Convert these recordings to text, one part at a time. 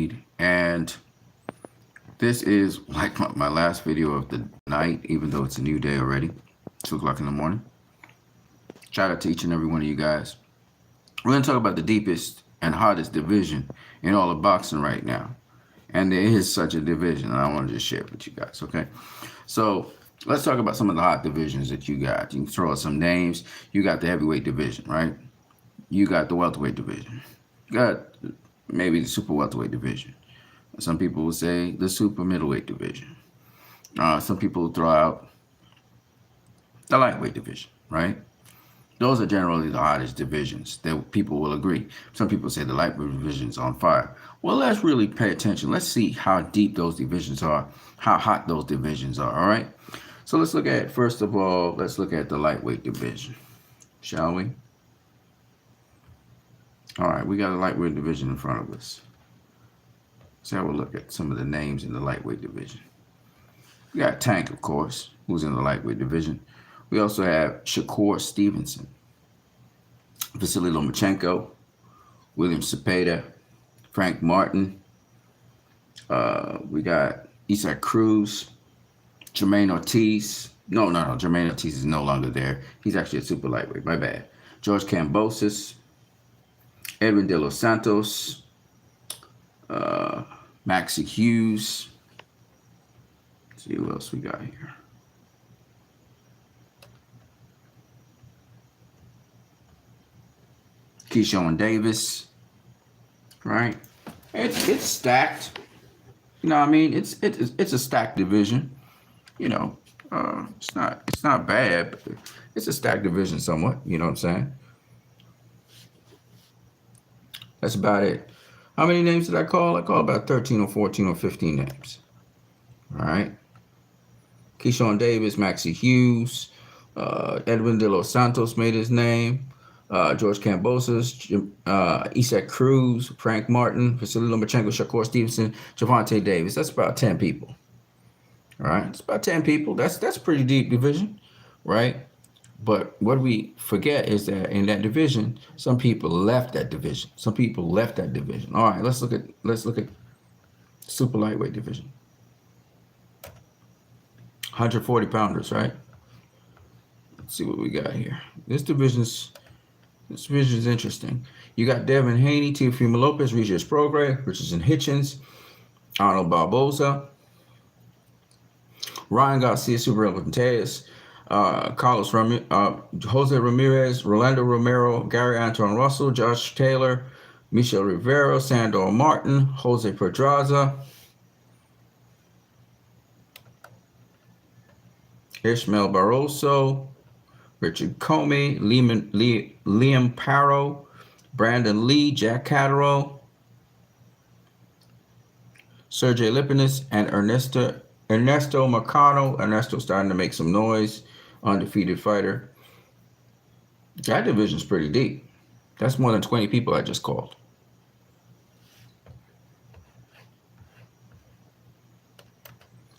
WattUNeed, and this is like my last video of the night, even though it's a new day already, 2 o'clock in the morning. Shout out to each and every one of you guys. We're going to talk about the deepest and hottest division in all of boxing right now. And there is such a division, and I want to just share it with you guys, okay? So let's talk about some of the hot divisions that you got. You can throw out some names. You got the heavyweight division, right? You got the welterweight division. You got maybe the super welterweight division. Some people will say the super middleweight division. Some people will throw out the lightweight division, right? Those are generally the hottest divisions that people will agree. Some people say the lightweight division is on fire. Well, let's really pay attention. Let's see how deep those divisions are, how hot those divisions are, all right? So let's look at, first of all, let's look at the lightweight division, shall we? All right, we got a lightweight division in front of us. Let's have a look at some of the names in the lightweight division. We got Tank, of course, who's in the lightweight division. We also have Shakur Stevenson, Vasily Lomachenko, William Cepeda, Frank Martin. We got Isaac Cruz, Jermaine Ortiz. No, Jermaine Ortiz is no longer there. He's actually a super lightweight, my bad. George Kambosos, Edwin De Los Santos, Maxie Hughes. Let's see who else we got here. Keyshawn Davis, right? It's stacked. You know what I mean? It's a stacked division. You know, it's not bad, but it's a stacked division somewhat. You know what I'm saying? That's about it. How many names did I call? I called about 13 or 14 or 15 names. All right. Keyshawn Davis, Maxie Hughes, Edwin De Los Santos made his name. George Kambosos, Isaac Cruz, Frank Martin, Vasily Lomachenko, Shakur Stevenson, Javante Davis. That's about 10 people. All right, it's about 10 people. That's a pretty deep division, right? But what we forget is that in that division, some people left that division. All right, let's look at super lightweight division. 140 pounders, right? Let's see what we got here. This division is interesting. You got Devin Haney, Teofimo Lopez, Regis Prograis, Richardson Hitchens, Arnold Barboza, Ryan Garcia, Super Montes, Jose Ramirez, Rolando Romero, Gary Anton Russell, Josh Taylor, Michel Rivera, Sandor Martin, Jose Pedraza, Ishmael Barroso, Richard Comey, Liam Paro, Brandon Lee, Jack Catterall, Sergey Lipinis, and Ernesto Mercado. Ernesto starting to make some noise, undefeated fighter. That division's pretty deep. That's more than 20 people I just called.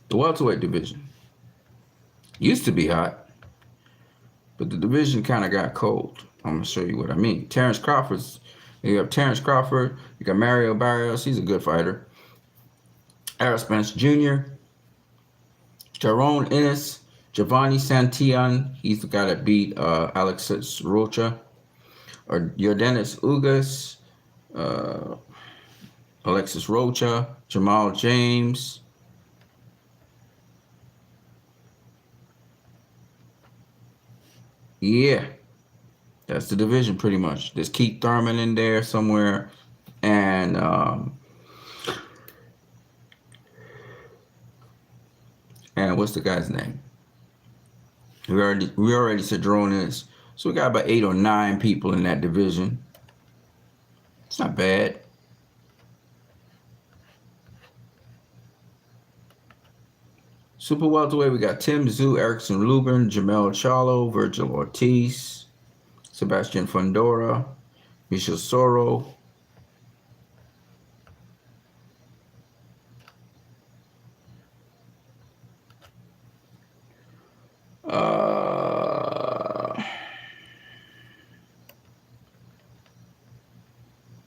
The welterweight division used to be hot, but the division kind of got cold. I'm going to show you what I mean. You have Terrence Crawford. You got Mario Barrios. He's a good fighter. Errol Spence Jr., Tyrone Ennis, Giovanni Santillan. He's the guy that beat Alexis Rocha. Or Yordenis Ugas, Alexis Rocha, Jamal James. Yeah, that's the division pretty much. There's Keith Thurman in there somewhere, and what's the guy's name? We already said Jerome is. So we got about 8 or 9 people in that division. It's not bad. Super welterweight, we got Tim Tszyu, Erickson Lubin, Jamel Charlo, Virgil Ortiz, Sebastian Fundora, Michel Soro,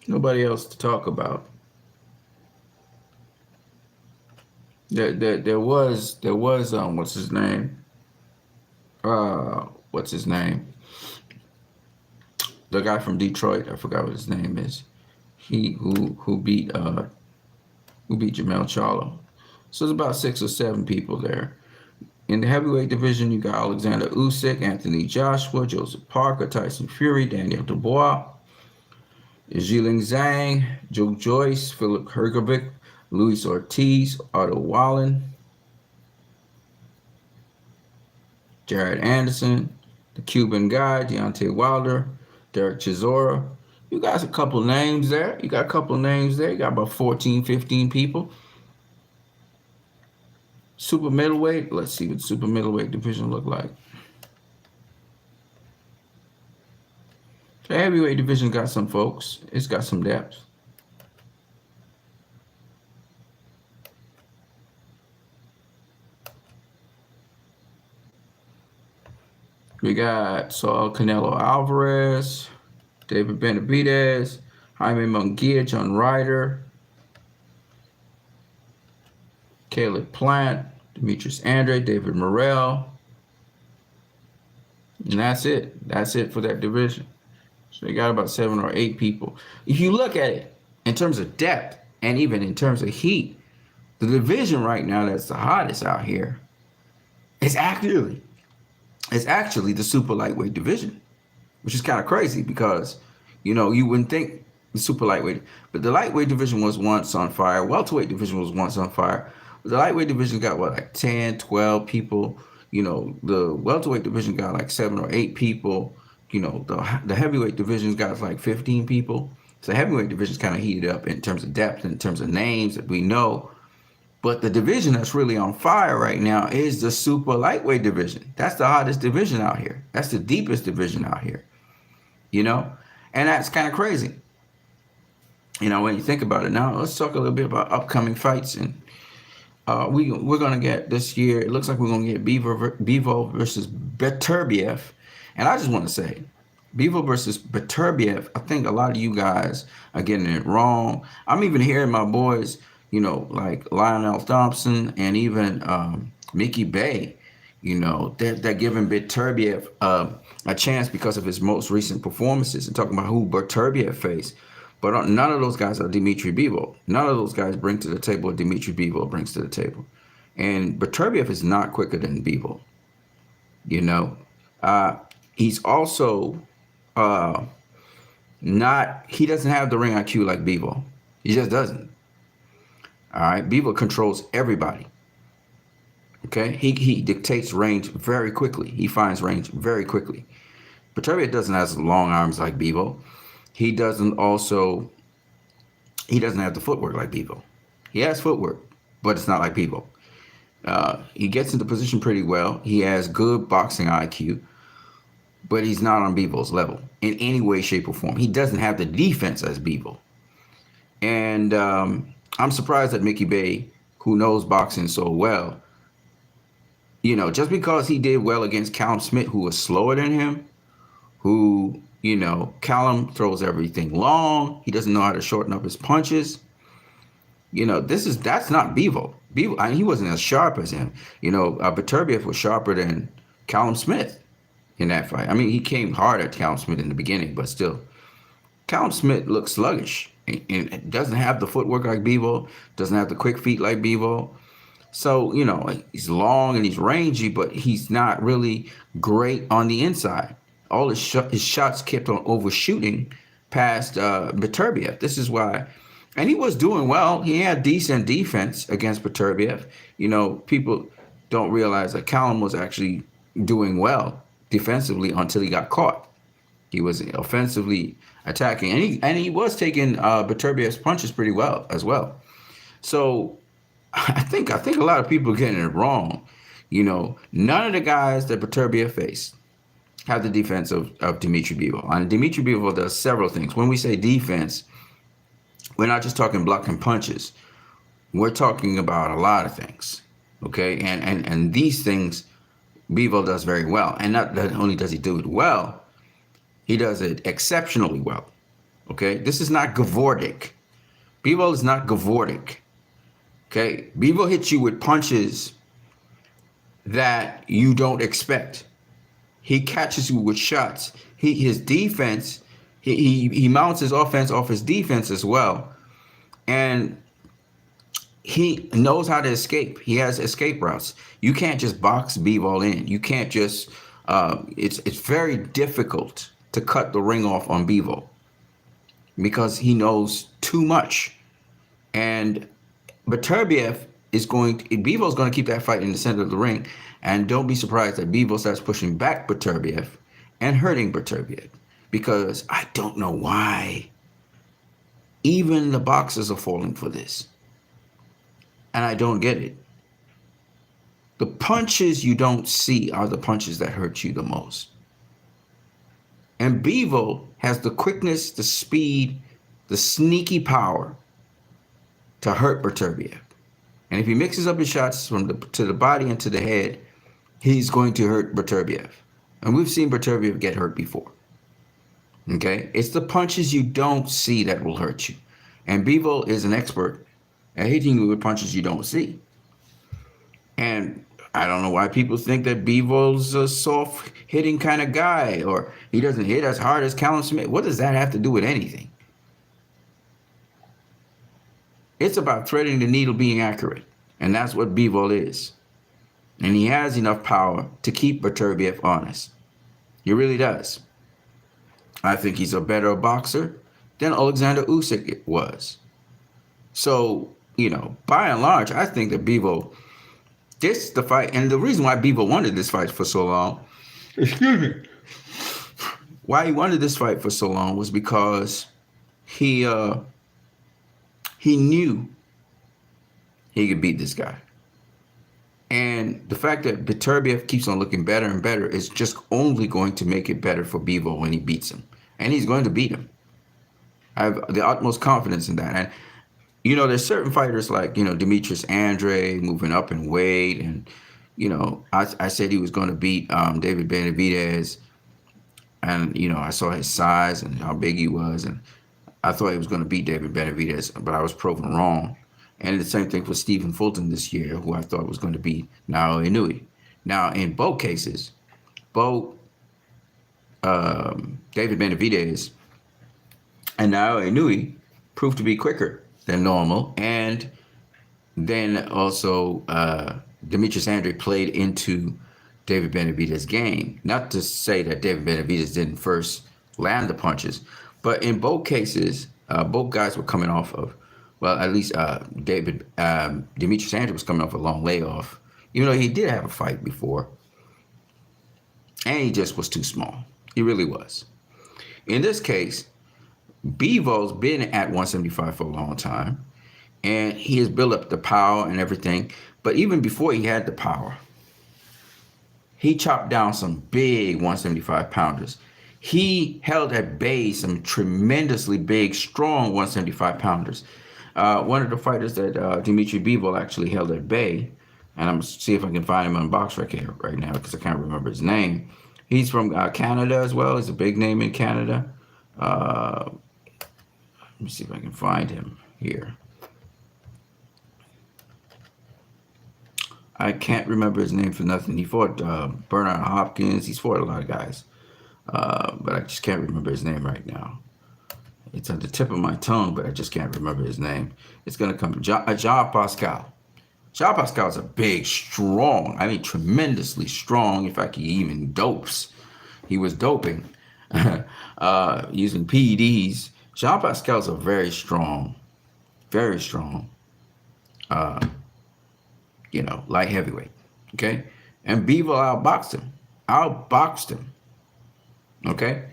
nobody else to talk about. There was what's his name? The guy from Detroit. I forgot what his name is. He who beat Jamel Charlo. So there's about 6 or 7 people there. In the heavyweight division, you got Alexander Usyk, Anthony Joshua, Joseph Parker, Tyson Fury, Daniel Dubois, Zhilin Zhang, Joe Joyce, Philip Hergovic, Luis Ortiz, Otto Wallen, Jared Anderson, the Cuban guy, Deontay Wilder, Derek Chisora. You got a couple names there. You got about 14, 15 people. Super middleweight. Let's see what the super middleweight division look like. The heavyweight division got some folks. It's got some depth. We got Saul Canelo Alvarez, David Benavidez, Jaime Munguia, John Ryder, Caleb Plant, Demetrius Andre, David Morrell. And that's it. That's it for that division. So they got about 7 or 8 people. If you look at it in terms of depth and even in terms of heat, the division right now that's the hottest out here is actually the super lightweight division, which is kind of crazy because, you wouldn't think the super lightweight, but the lightweight division was once on fire. Welterweight division was once on fire. But the lightweight division got like 10, 12 people. The welterweight division got like 7 or 8 people. The heavyweight division's got like 15 people. So the heavyweight division's kind of heated up in terms of depth, in terms of names that we know. But the division that's really on fire right now is the super lightweight division. That's the hottest division out here. That's the deepest division out here. And that's kind of crazy. When you think about it. Now, let's talk a little bit about upcoming fights. And we're going to get this year, it looks like we're going to get Bivol versus Beterbiev. And I just want to say, Bivol versus Beterbiev, I think a lot of you guys are getting it wrong. I'm even hearing my boys, like Lionel Thompson and even Mickey Bay, they're giving Beterbiev a chance because of his most recent performances and talking about who Beterbiev faced. But none of those guys are Dimitri Bivol. None of those guys bring to the table what Dimitri Bivol brings to the table. And Beterbiev is not quicker than Bivol. He's also he doesn't have the ring IQ like Bivol. He just doesn't. All right, Bivol controls everybody. Okay, he dictates range very quickly. He finds range very quickly. Beterbiev doesn't have long arms like Bivol. He doesn't have the footwork like Bivol. He has footwork, but it's not like Bivol. He gets into position pretty well. He has good boxing IQ, but he's not on Bivol's level in any way, shape, or form. He doesn't have the defense as Bivol. And I'm surprised that Mickey Bay, who knows boxing so well, just because he did well against Callum Smith, who was slower than him, who, Callum throws everything long. He doesn't know how to shorten up his punches. That's not Bivol. He wasn't as sharp as him. Beterbiev was sharper than Callum Smith in that fight. I mean, he came hard at Callum Smith in the beginning, but still, Callum Smith looks sluggish and doesn't have the footwork like Bivol, doesn't have the quick feet like Bivol. So, he's long and he's rangy, but he's not really great on the inside. All his shots kept on overshooting past Beterbiev. This is why. And he was doing well. He had decent defense against Beterbiev. People don't realize that Callum was actually doing well defensively until he got caught. He was offensively attacking, and he was taking Beterbiev's punches pretty well as well. So I think a lot of people are getting it wrong. None of the guys that Beterbiev faced have the defense of Dimitri Bivol. And Dimitri Bivol does several things. When we say defense, we're not just talking blocking punches. We're talking about a lot of things. Okay, and these things Bivol does very well. And not only does he do it well, he does it exceptionally well. Okay, this is not Gavordik. Bivol is not Gavordik. Okay, Bivol hits you with punches that you don't expect. He catches you with shots. His defense, he mounts his offense off his defense as well, and he knows how to escape. He has escape routes. You can't just box Bivol in. You can't just. It's very difficult to cut the ring off on Bivol because he knows too much. And Beterbiev Bivol's going to keep that fight in the center of the ring. And don't be surprised that Bivol starts pushing back Beterbiev and hurting Beterbiev, because I don't know why. Even the boxers are falling for this. And I don't get it. The punches you don't see are the punches that hurt you the most. And Bivol has the quickness, the speed, the sneaky power to hurt Beterbiev. And if he mixes up his shots to the body and to the head, he's going to hurt Beterbiev. And we've seen Beterbiev get hurt before. Okay? It's the punches you don't see that will hurt you. And Bivol is an expert at hitting you with punches you don't see. And I don't know why people think that Bivol's a soft hitting kind of guy, or he doesn't hit as hard as Callum Smith. What does that have to do with anything? It's about threading the needle being accurate. And that's what Bivol is. And he has enough power to keep Beterbiev honest. He really does. I think he's a better boxer than Alexander Usyk was. So, by and large, I think that Bivol, this the fight, and the reason why Bivol wanted this fight for so long, why he wanted this fight for so long was because he knew he could beat this guy. And the fact that Beterbiev keeps on looking better and better is just only going to make it better for Bivol when he beats him. And he's going to beat him. I have the utmost confidence in that. And, there's certain fighters like, Demetrius Andre moving up in weight. And, I said he was going to beat David Benavidez. And, I saw his size and how big he was. And I thought he was going to beat David Benavidez, but I was proven wrong. And the same thing for Stephen Fulton this year, who I thought was going to beat Naoya Inoue. Now, in both cases, David Benavidez and Naoya Inoue proved to be quicker than normal. And then also Demetrius Andre played into David Benavidez's game. Not to say that David Benavidez didn't first land the punches, but in both cases, both guys were coming off of, well, at least Demetrius Andre was coming off a long layoff, even though he did have a fight before. And he just was too small. He really was. In this case, Bivol's been at 175 for a long time, and he has built up the power and everything. But even before he had the power, he chopped down some big 175 pounders. He held at bay some tremendously big, strong 175 pounders. One of the fighters that Dimitri Bivol actually held at bay, and I'm going to see if I can find him on BoxRec here right now because I can't remember his name. He's from Canada as well. He's a big name in Canada. Let me see if I can find him here. I can't remember his name for nothing. He fought Bernard Hopkins. He's fought a lot of guys. But I just can't remember his name right now. It's on the tip of my tongue, but I just can't remember his name. It's going to come from Jean Pascal. Jean Pascal is a big, strong, tremendously strong. In fact, he even dopes. He was doping using PEDs. Jean Pascal is a very strong, light heavyweight. Okay? And Bivol outboxed him. Okay?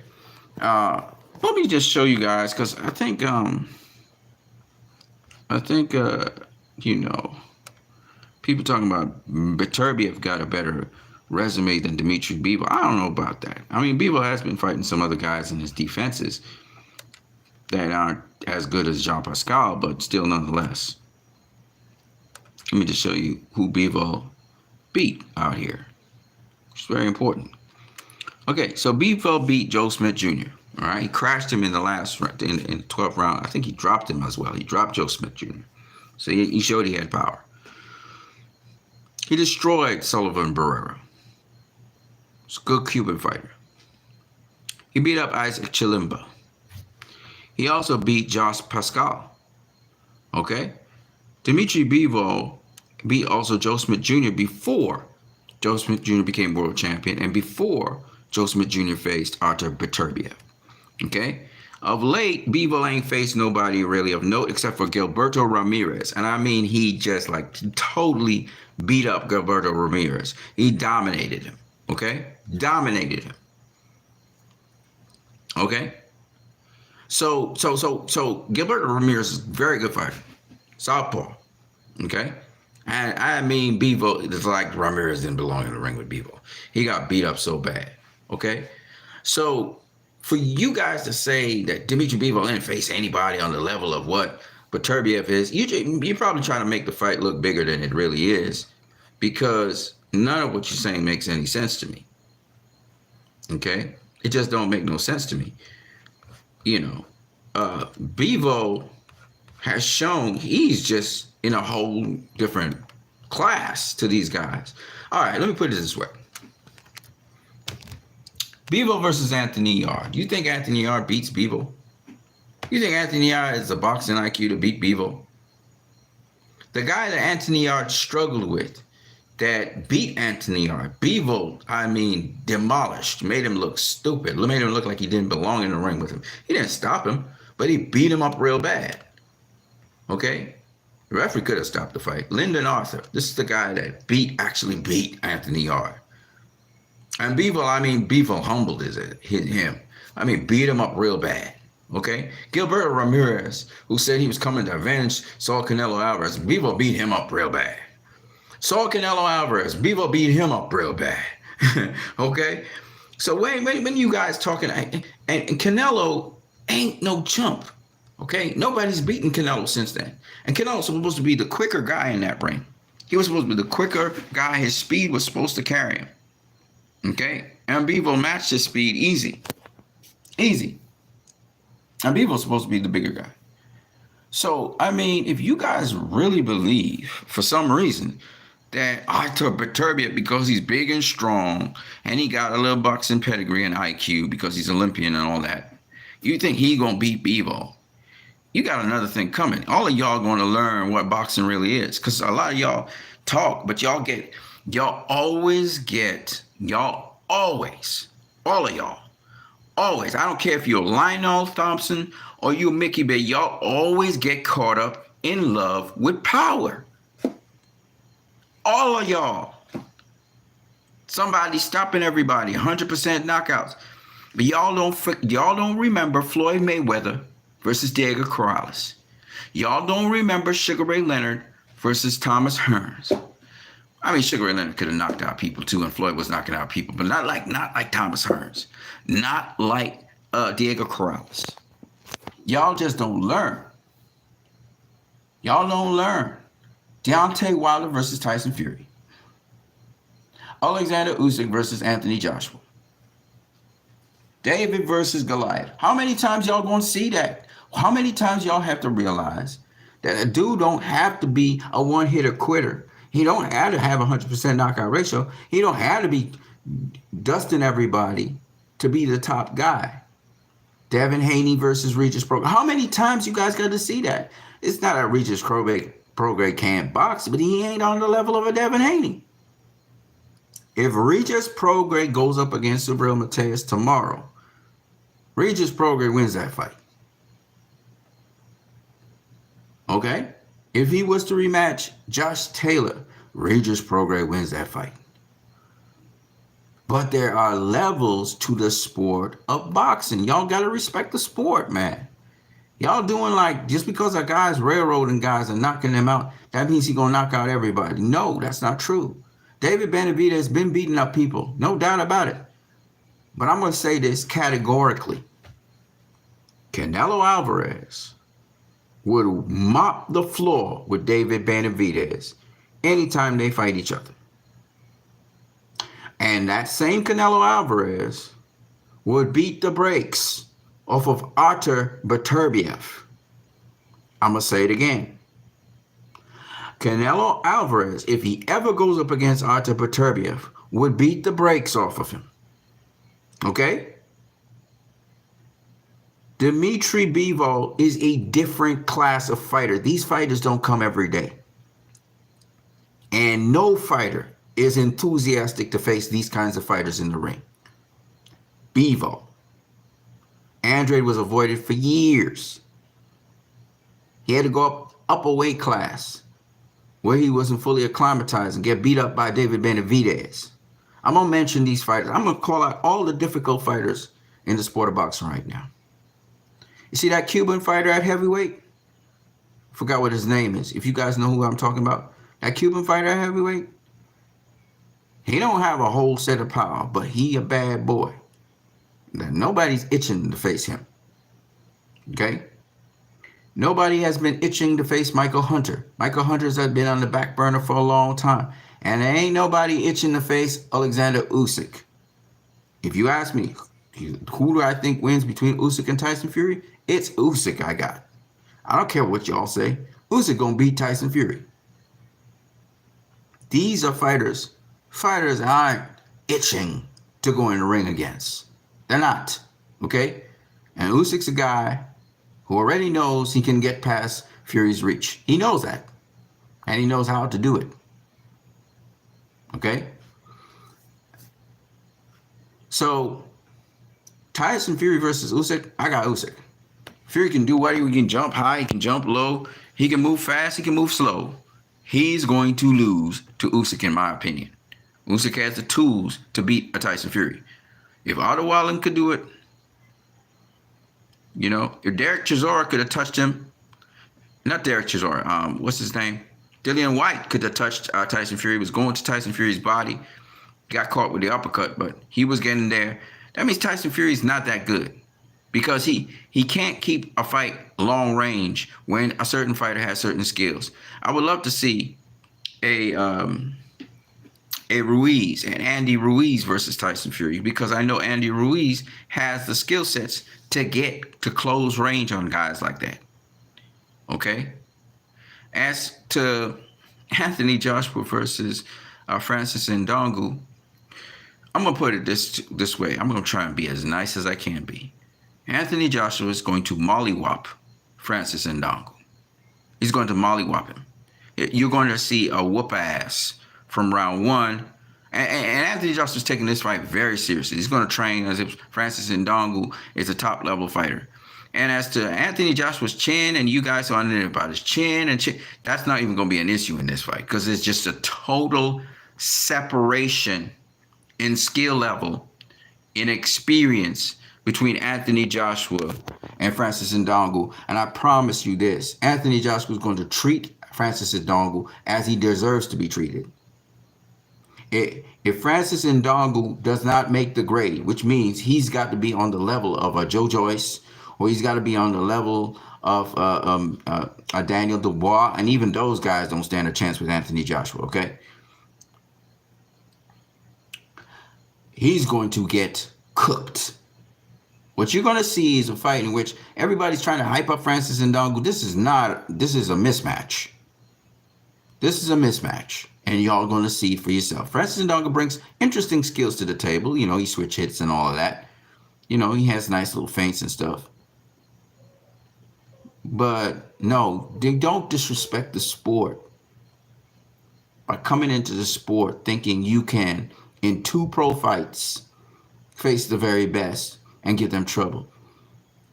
Let me just show you guys, because I think people talking about Beterbiev got a better resume than Dimitri Bivol. I don't know about that. Bivol has been fighting some other guys in his defenses that aren't as good as Jean Pascal, but still nonetheless. Let me just show you who Bivol beat out here. It's very important. Okay, so Bivol beat Joe Smith Jr. All right, he crashed him in the last in the 12th round. I think he dropped him as well. He dropped Joe Smith Jr. So he showed he had power. He destroyed Sullivan Barrera. He's a good Cuban fighter. He beat up Isaac Chilimba. He also beat Josh Pascal. Okay? Dimitri Bivol beat also Joe Smith Jr. before Joe Smith Jr. became world champion and before Joe Smith Jr. faced Artur Beterbiev. Okay? Of late, Bivol ain't faced nobody really of note except for Gilberto Ramirez. And I mean, he just like totally beat up Gilberto Ramirez. He dominated him. Okay? Dominated him. Okay? So Gilberto Ramirez is a very good fighter. Southpaw. Okay? And I mean, Bivol, it's like Ramirez didn't belong in the ring with Bivol. He got beat up so bad. Okay? So for you guys to say that Dimitri Bivol didn't face anybody on the level of what Beterbiev is, you're probably trying to make the fight look bigger than it really is, because none of what you're saying makes any sense to me. Okay? It just don't make no sense to me. You know, Bivol has shown he's just in a whole different class to these guys. All right, let me put it this way. Bivol versus Anthony Yarde. You think Anthony Yarde beats Bivol? You think Anthony Yarde is a boxing IQ to beat Bivol? The guy that Anthony Yarde struggled with, that beat Anthony Yarde, Bivol, I mean, demolished, made him look stupid, made him look like he didn't belong in the ring with him. He didn't stop him, but he beat him up real bad. Okay? The referee could have stopped the fight. Lyndon Arthur, this is the guy that actually beat Anthony Yarde. And Bivol, I mean, Bivol humbled him. I mean, beat him up real bad. Okay? Gilberto Ramirez, who said he was coming to avenge Saul Canelo Alvarez, Bivol beat him up real bad. Saul Canelo Alvarez, Bivol beat him up real bad. Okay? So when you guys talking, and Canelo ain't no chump. Okay? Nobody's beaten Canelo since then. And Canelo's supposed to be the quicker guy in that ring. He was supposed to be the quicker guy. His speed was supposed to carry him. Okay? And Bivol matched his speed easy. Easy. And Bivol's supposed to be the bigger guy. So, I mean, if you guys really believe, for some reason, that Artur Beterbiev, because he's big and strong, and he got a little boxing pedigree and IQ because he's Olympian and all that, you think he gonna beat Bivol? You got another thing coming. All of y'all gonna learn what boxing really is, because a lot of y'all talk, but y'all always, all of y'all, always. I don't care if you're Lionel Thompson or you Mickey Bay, y'all always get caught up in love with power. All of y'all. Somebody stopping everybody, 100% knockouts. But y'all don't remember Floyd Mayweather versus Diego Corrales. Y'all don't remember Sugar Ray Leonard versus Thomas Hearns. I mean, Sugar Ray Leonard could have knocked out people too, and Floyd was knocking out people, but not like Thomas Hearns, not like Diego Corrales. Y'all just don't learn. Y'all don't learn. Deontay Wilder versus Tyson Fury. Alexander Usyk versus Anthony Joshua. David versus Goliath. How many times y'all gonna see that? How many times y'all have to realize that a dude don't have to be a one-hitter quitter? He don't have to have a 100% knockout ratio. He don't have to be dusting everybody to be the top guy. Devin Haney versus Regis Prograis. How many times you guys got to see that? It's not that Regis Prograis can't box, but he ain't on the level of a Devin Haney. If Regis Prograis goes up against Subriel Matias tomorrow, Regis Prograis wins that fight. Okay? If he was to rematch Josh Taylor, Regis Prograis wins that fight. But there are levels to the sport of boxing. Y'all got to respect the sport, man. Y'all doing like, just because a guy's railroading guys and knocking them out, that means he's going to knock out everybody. No, that's not true. David Benavidez has been beating up people. No doubt about it. But I'm going to say this categorically. Canelo Alvarez would mop the floor with David Benavidez anytime they fight each other. And that same Canelo Alvarez would beat the brakes off of Artur Beterbiev. I'm going to say it again. Canelo Alvarez, if he ever goes up against Artur Beterbiev, would beat the brakes off of him. Okay? Dmitry Bivol is a different class of fighter. These fighters don't come every day. And no fighter is enthusiastic to face these kinds of fighters in the ring. Bivol. Andrade was avoided for years. He had to go up a weight class where he wasn't fully acclimatized and get beat up by David Benavidez. I'm going to mention these fighters. I'm going to call out all the difficult fighters in the sport of boxing right now. You see that Cuban fighter at heavyweight? Forgot what his name is. If you guys know who I'm talking about. That Cuban fighter at heavyweight? He don't have a whole set of power, but he a bad boy. Nobody's itching to face him. Okay? Nobody has been itching to face Michael Hunter. Michael Hunter's has been on the back burner for a long time. And there ain't nobody itching to face Alexander Usyk. If you ask me, who do I think wins between Usyk and Tyson Fury? It's Usyk I got. I don't care what y'all say. Usyk gonna beat Tyson Fury. These are fighters aren't itching to go in the ring against. They're not, okay? And Usyk's a guy who already knows he can get past Fury's reach. He knows that. And he knows how to do it. Okay? So, Tyson Fury versus Usyk, I got Usyk. Fury can do what he can jump high, he can jump low, he can move fast, he can move slow. He's going to lose to Usyk, in my opinion. Usyk has the tools to beat a Tyson Fury. If Otto Wallen could do it, you know, if Derek Chisora could have touched him, not Derek Chisora, what's his name? Dillian White could have touched Tyson Fury, was going to Tyson Fury's body, got caught with the uppercut, but he was getting there. That means Tyson Fury's not that good because he can't keep a fight long range when a certain fighter has certain skills. I would love to see a Ruiz and Andy Ruiz versus Tyson Fury because I know Andy Ruiz has the skill sets to get to close range on guys like that. Okay? As to Anthony Joshua versus Francis Ngannou, I'm going to put it this way. I'm going to try and be as nice as I can be. Anthony Joshua is going to mollywop Francis Ngannou. He's going to mollywop him. You're going to see a whoop ass from round one. And Anthony Joshua's taking this fight very seriously. He's going to train as if Francis Ngannou is a top level fighter. And as to Anthony Joshua's chin, and you guys are wondering about his chin, that's not even going to be an issue in this fight because it's just a total separation in skill level, in experience between Anthony Joshua and Francis Ngannou. And I promise you this, Anthony Joshua is going to treat Francis Ngannou as he deserves to be treated. If Francis Ngannou does not make the grade, which means he's got to be on the level of a Joe Joyce, or he's got to be on the level of a Daniel Dubois, and even those guys don't stand a chance with Anthony Joshua, okay? He's going to get cooked. What you're going to see is a fight in which everybody's trying to hype up Francis Ngannou. This is a mismatch. This is a mismatch. And y'all going to see for yourself. Francis Ngannou brings interesting skills to the table. You know, he switch hits and all of that. You know, he has nice little feints and stuff. But no, they don't disrespect the sport by coming into the sport thinking you can, in 2 pro fights, face the very best and give them trouble.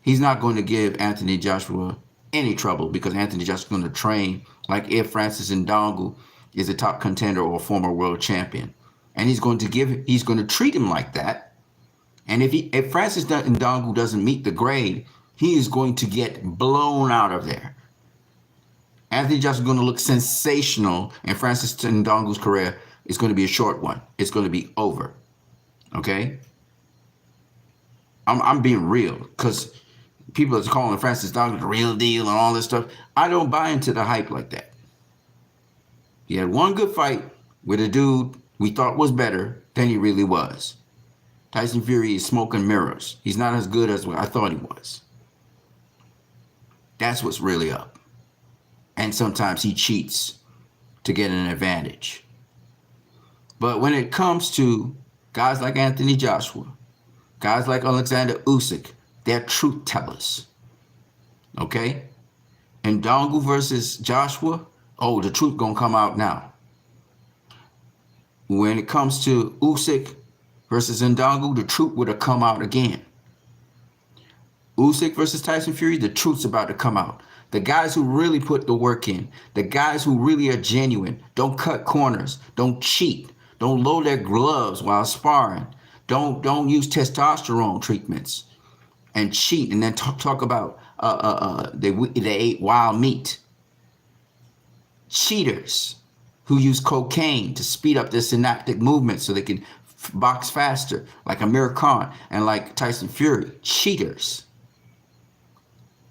He's not going to give Anthony Joshua any trouble because Anthony Joshua is going to train like if Francis Ngannou is a top contender or a former world champion. And he's going to treat him like that. And if Francis Ngannou doesn't meet the grade, he is going to get blown out of there. Anthony Joshua is going to look sensational, and Francis Ngannou's career is going to be a short one. It's going to be over. Okay? I'm being real, because people are calling Francis Ngannou the real deal and all this stuff. I don't buy into the hype like that. He had one good fight with a dude we thought was better than he really was. Tyson Fury is smoke and mirrors. He's not as good as I thought he was. That's what's really up. And sometimes he cheats. to get an advantage. But when it comes to guys like Anthony Joshua, guys like Alexander Usyk, they're truth tellers. Okay? And Ngannou versus Joshua, oh, the truth gonna come out now. When it comes to Usyk versus Ngannou, the truth would have come out again. Usyk versus Tyson Fury, the truth's about to come out. The guys who really put the work in, the guys who really are genuine, don't cut corners, don't cheat, don't load their gloves while sparring, don't use testosterone treatments and cheat and then talk about they ate wild meat. Cheaters who use cocaine to speed up their synaptic movement so they can box faster, like Amir Khan and like Tyson Fury. Cheaters.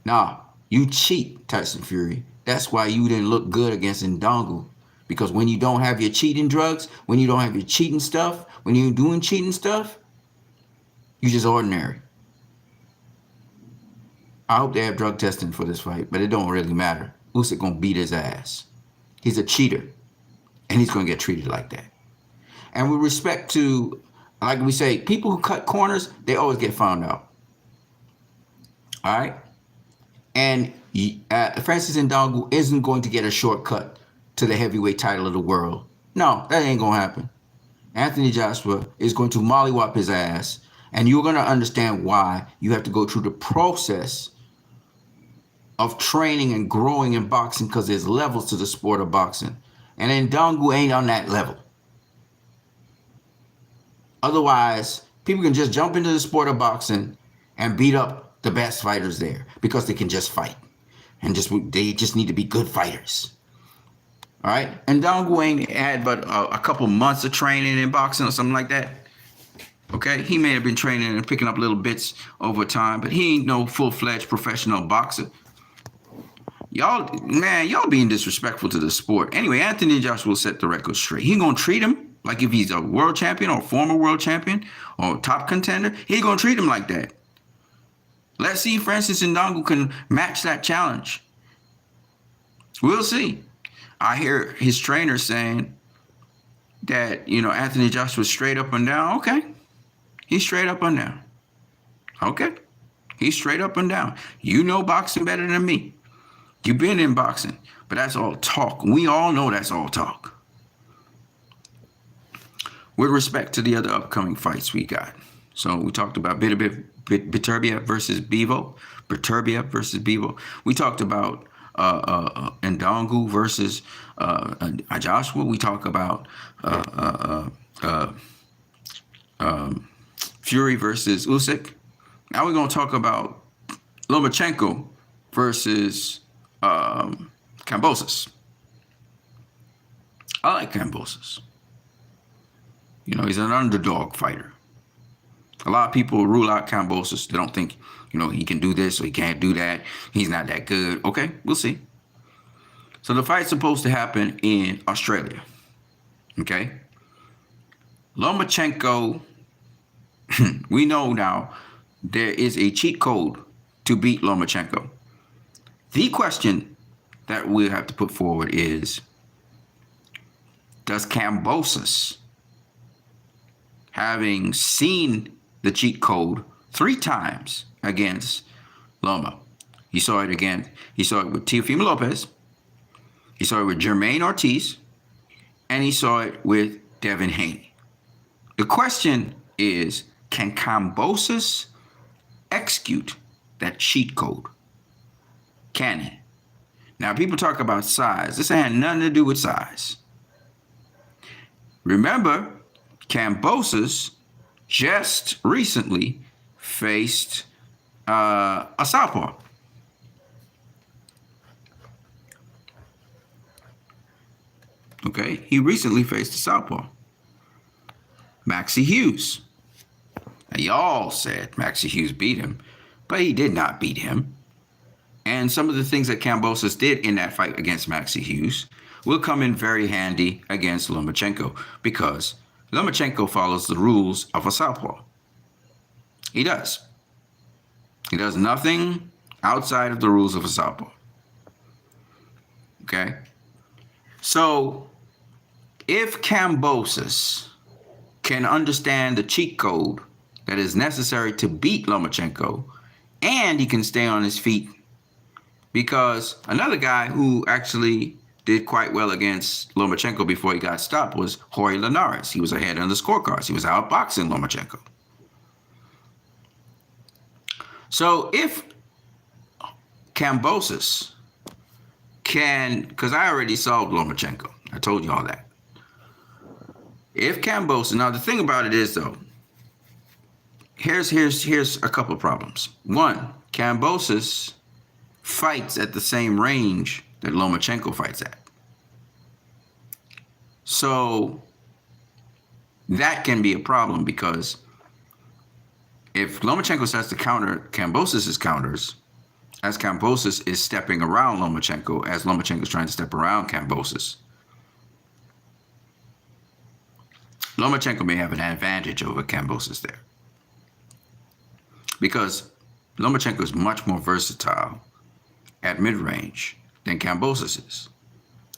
Nah, you cheat, Tyson Fury. That's why you didn't look good against Ngannou. Because when you don't have your cheating drugs, when you don't have your cheating stuff, when you're doing cheating stuff, you're just ordinary. I hope they have drug testing for this fight, but it don't really matter. Usyk gonna beat his ass. He's a cheater, and he's gonna get treated like that. And with respect to, like we say, people who cut corners, they always get found out. All right? And Francis Ngannou isn't going to get a shortcut to the heavyweight title of the world. No, that ain't gonna happen. Anthony Joshua is going to mollywop his ass, and you're gonna understand why you have to go through the process of training and growing in boxing, because there's levels to the sport of boxing. And Ngannou ain't on that level. Otherwise, people can just jump into the sport of boxing and beat up the best fighters there because they can just fight. And they just need to be good fighters. All right? And Ngannou ain't had but a couple months of training in boxing or something like that. Okay? He may have been training and picking up little bits over time, but he ain't no full-fledged professional boxer. Y'all being disrespectful to the sport. Anyway, Anthony Joshua will set the record straight. He gonna treat him like if he's a world champion or former world champion or top contender. He gonna treat him like that. Let's see if Francis Ngannou can match that challenge. We'll see. I hear his trainer saying that, Anthony Joshua's straight up and down. Okay. He's straight up and down. Okay. He's straight up and down. You know boxing better than me. You've been in boxing, but that's all talk. We all know that's all talk. With respect to the other upcoming fights we got. So we talked about Beterbiev versus Bivol. We talked about Ngannou versus Joshua. We talk about Fury versus Usyk. Now we're going to talk about Lomachenko versus Kambosos. I like Kambosos. He's an underdog fighter. A lot of people rule out Kambosos. They don't think, he can do this or he can't do that. He's not that good. Okay, we'll see. So the fight's supposed to happen in Australia. Okay? Lomachenko, we know now there is a cheat code to beat Lomachenko. The question that we have to put forward is, does Kambosos, having seen the cheat code 3 times against Loma, he saw it with Teofimo Lopez, he saw it with Jermaine Ortiz, and he saw it with Devin Haney. The question is, can Kambosos execute that cheat code? Can he? Now, people talk about size. This had nothing to do with size. Remember, Kambosos just recently faced a southpaw. Okay, he recently faced a southpaw, Maxie Hughes. Now, y'all said Maxie Hughes beat him, but he did not beat him. And some of the things that Kambosos did in that fight against Maxie Hughes will come in very handy against Lomachenko, because Lomachenko follows the rules of a southpaw. He does. He does nothing outside of the rules of a southpaw. Okay? So if Kambosos can understand the cheat code that is necessary to beat Lomachenko, and he can stay on his feet, because another guy who actually did quite well against Lomachenko before he got stopped was Jorge Linares. He was ahead on the scorecards. He was outboxing Lomachenko. So if Kambosos can, because I already solved Lomachenko. I told you all that. If Kambosos, now the thing about it is though, here's a couple of problems. One, Kambosos fights at the same range that Lomachenko fights at. So that can be a problem, because if Lomachenko starts to counter Kambosos' counters, as Kambosos is stepping around Lomachenko, as Lomachenko is trying to step around Kambosos, Lomachenko may have an advantage over Kambosos there, because Lomachenko is much more versatile at mid-range than Kambosos is.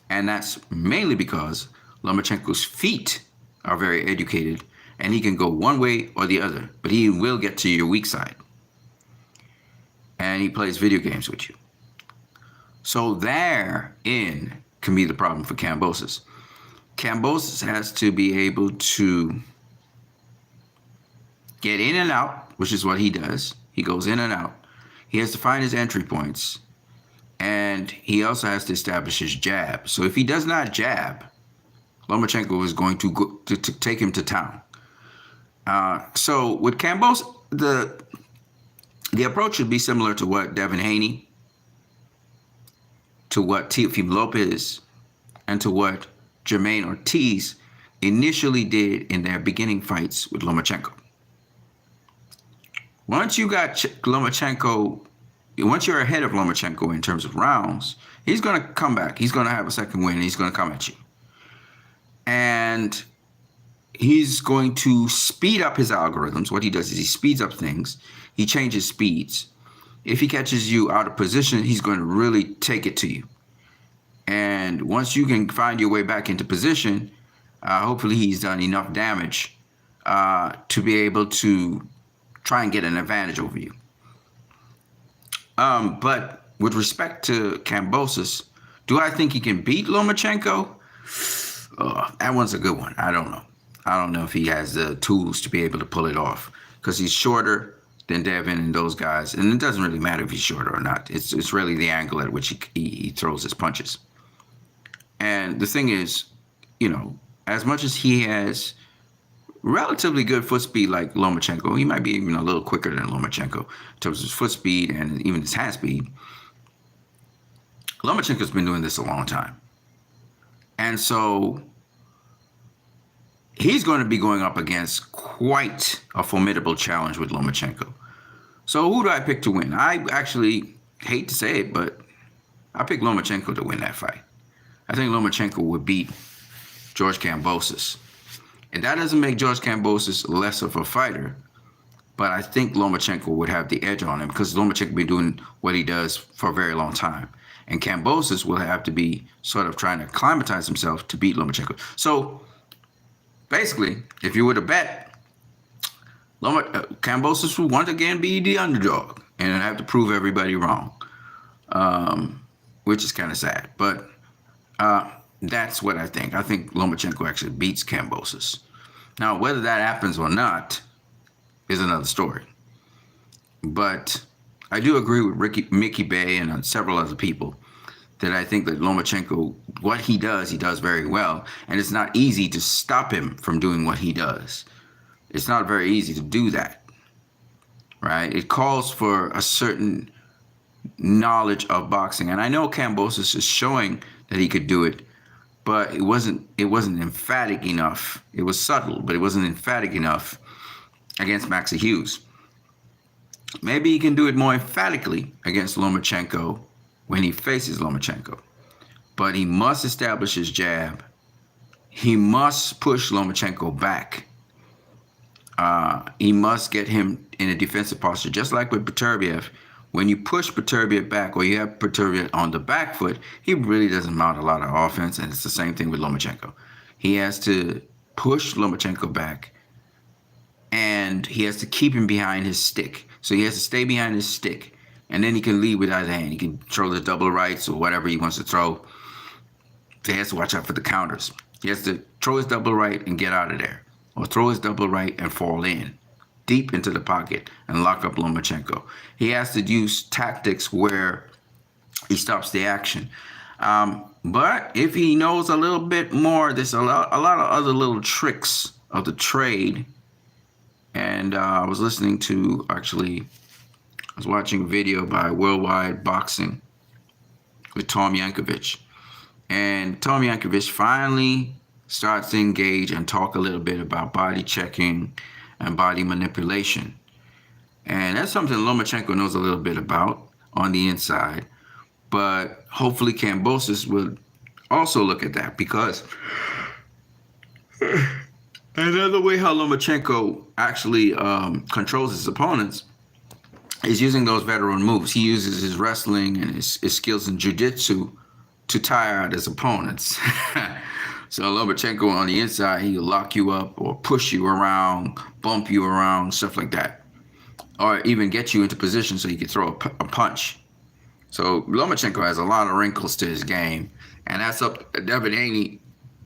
And that's mainly because Lomachenko's feet are very educated, and he can go one way or the other, but he will get to your weak side. And he plays video games with you. So therein can be the problem for Kambosos. Kambosos has to be able to get in and out, which is what he does. He goes in and out. He has to find his entry points, and he also has to establish his jab. So if he does not jab, Lomachenko is going to take him to town. So with Kambosos, the approach should be similar to what Devin Haney, to what Teofimo Lopez, and to what Jermaine Ortiz initially did in their beginning fights with Lomachenko. Once you got Lomachenko, once you're ahead of Lomachenko in terms of rounds, he's going to come back. He's going to have a second win, and he's going to come at you. And he's going to speed up his algorithms. What he does is he speeds up things. He changes speeds. If he catches you out of position, he's going to really take it to you. And once you can find your way back into position, hopefully he's done enough damage to be able to try and get an advantage over you. But with respect to Kambosos, do I think he can beat Lomachenko? That one's a good one. I don't know. I don't know if he has the tools to be able to pull it off, because he's shorter than Devin and those guys. And it doesn't really matter if he's shorter or not. It's really the angle at which he throws his punches. And the thing is, you know, as much as he has relatively good foot speed like Lomachenko, he might be even a little quicker than Lomachenko in terms of his foot speed and even his hand speed. Lomachenko's been doing this a long time. And so he's going to be going up against quite a formidable challenge with Lomachenko. So who do I pick to win? I actually hate to say it, but I pick Lomachenko to win that fight. I think Lomachenko would beat George Kambosos. And that doesn't make George Kambosos less of a fighter, but I think Lomachenko would have the edge on him, because Lomachenko has been doing what he does for a very long time. And Kambosos will have to be sort of trying to acclimatize himself to beat Lomachenko. So basically, if you were to bet, Kambosos will once again be the underdog and have to prove everybody wrong, which is kind of sad. But that's what I think. I think Lomachenko actually beats Kambosos. Now, whether that happens or not is another story. But I do agree with Mickey Bay and several other people that I think that Lomachenko, what he does very well. And it's not easy to stop him from doing what he does. It's not very easy to do that, right? It calls for a certain knowledge of boxing. And I know Kambosos is showing that he could do it, but it wasn't emphatic enough. It was subtle, but it wasn't emphatic enough against Maxie Hughes. Maybe he can do it more emphatically against Lomachenko when he faces Lomachenko. But he must establish his jab. He must push Lomachenko back. He must get him in a defensive posture, just like with Beterbiev when you push Beterbiev back, or you have Beterbiev on the back foot, he really doesn't mount a lot of offense, and it's the same thing with Lomachenko. He has to push Lomachenko back, and he has to keep him behind his stick. So he has to stay behind his stick, and then he can lead with either hand. He can throw the double rights or whatever he wants to throw. So he has to watch out for the counters. He has to throw his double right and get out of there, or throw his double right and fall in deep into the pocket and lock up Lomachenko. He has to use tactics where he stops the action. But if he knows a little bit more, there's a lot of other little tricks of the trade. And I was watching a video by Worldwide Boxing with Tom Yankovic. And Tom Yankovic finally starts to engage and talk a little bit about body checking and body manipulation. And that's something Lomachenko knows a little bit about on the inside. But hopefully Kambosos will also look at that, because another way how Lomachenko actually controls his opponents is using those veteran moves. He uses his wrestling and his skills in jiu-jitsu to tire out his opponents. So Lomachenko on the inside, he'll lock you up or push you around, bump you around, stuff like that. Or even get you into position so you can throw a punch. So Lomachenko has a lot of wrinkles to his game. And that's up to Devin Haney,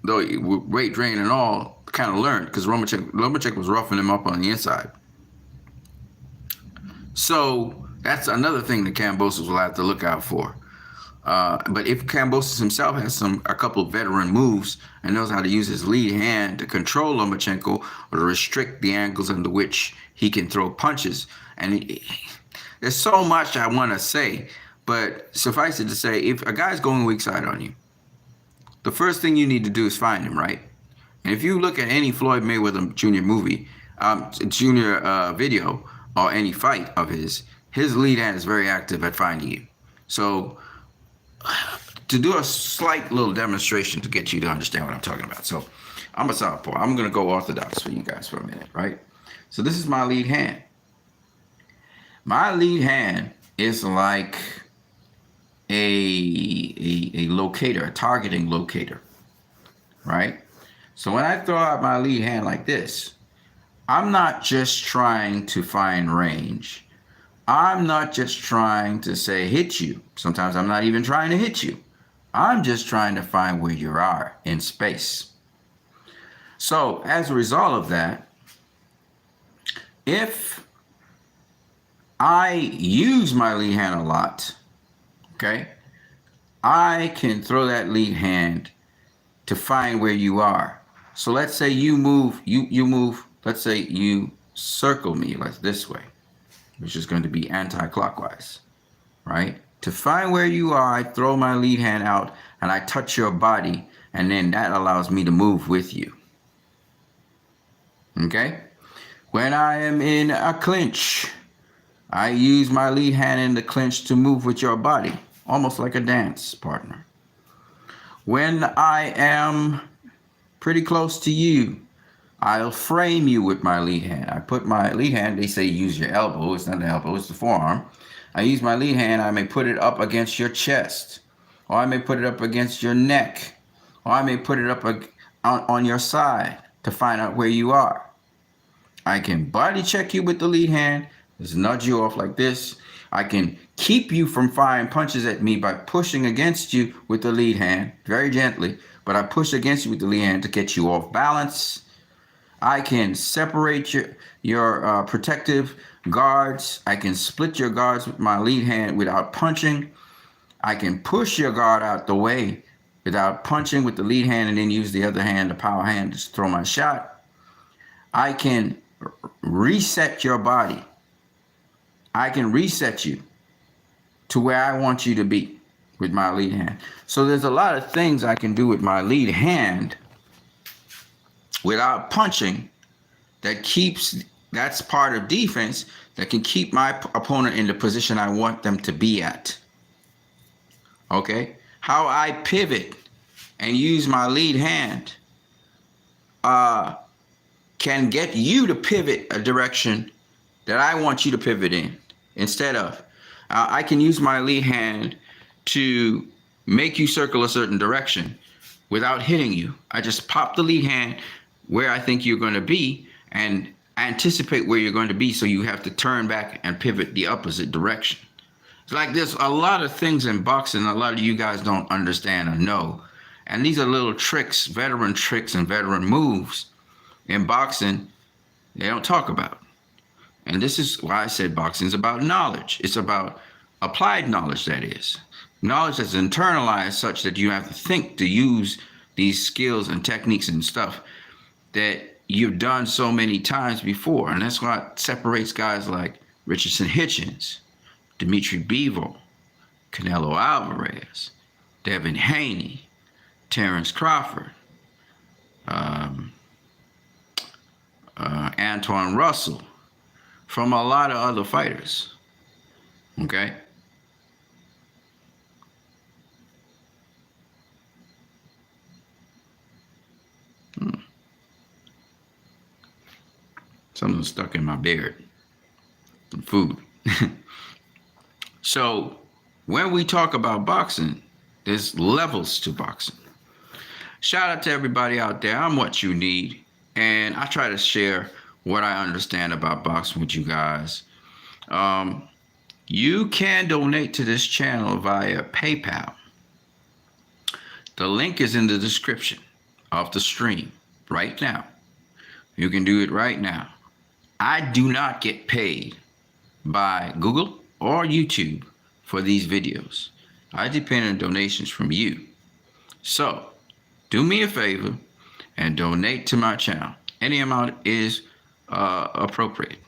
though weight drain and all, kind of learned, because Lomachenko was roughing him up on the inside. So that's another thing that Kambosos will have to look out for. But if Kambosos himself has a couple of veteran moves and knows how to use his lead hand to control Lomachenko or to restrict the angles under which he can throw punches, and there's so much I want to say, but suffice it to say, if a guy's going weak side on you, the first thing you need to do is find him, right? And if you look at any Floyd Mayweather Jr. video or any fight of his lead hand is very active at finding you. So to do a slight little demonstration to get you to understand what I'm talking about. So I'm a southpaw. I'm going to go orthodox for you guys for a minute, right? So this is my lead hand. My lead hand is like a locator, a targeting locator, right? So when I throw out my lead hand like this, I'm not just trying to find range. I'm not just trying to say hit you. Sometimes I'm not even trying to hit you. I'm just trying to find where you are in space. So as a result of that, if I use my lead hand a lot, okay, I can throw that lead hand to find where you are. So let's say you move, let's say you circle me like this way, which is going to be anti-clockwise, right? To find where you are, I throw my lead hand out and I touch your body, and then that allows me to move with you. Okay? When I am in a clinch, I use my lead hand in the clinch to move with your body, almost like a dance partner. When I am pretty close to you, I'll frame you with my lead hand. I put my lead hand, they say use your elbow. It's not the elbow, it's the forearm. I use my lead hand, I may put it up against your chest, or I may put it up against your neck, or I may put it up on your side to find out where you are. I can body check you with the lead hand, just nudge you off like this. I can keep you from firing punches at me by pushing against you with the lead hand, very gently, but I push against you with the lead hand to get you off balance. I can separate your protective guards. I can split your guards with my lead hand without punching. I can push your guard out the way without punching with the lead hand and then use the other hand, the power hand, to throw my shot. I can reset your body. I can reset you to where I want you to be with my lead hand. So there's a lot of things I can do with my lead hand without punching that's part of defense that can keep my opponent in the position I want them to be at. Okay? How I pivot and use my lead hand can get you to pivot a direction that I want you to pivot in, instead of I can use my lead hand to make you circle a certain direction without hitting you. I just pop the lead hand where I think you're going to be and anticipate where you're going to be, so you have to turn back and pivot the opposite direction. It's like there's a lot of things in boxing a lot of you guys don't understand or know. And these are little tricks, veteran tricks and veteran moves in boxing they don't talk about. And this is why I said boxing is about knowledge. It's about applied knowledge, that is. Knowledge that's internalized such that you have to think to use these skills and techniques and stuff that you've done so many times before. And that's what separates guys like Richardson Hitchens, Dimitri Bivol, Canelo Alvarez, Devin Haney, Terrence Crawford, Antoine Russell, from a lot of other fighters. Okay? Something's stuck in my beard. Some food. So, when we talk about boxing, there's levels to boxing. Shout out to everybody out there. I'm WattUNeed, and I try to share what I understand about boxing with you guys. You can donate to this channel via PayPal. The link is in the description of the stream right now. You can do it right now. I do not get paid by Google or YouTube for these videos. I depend on donations from you. So, do me a favor and donate to my channel. Any amount is appropriate.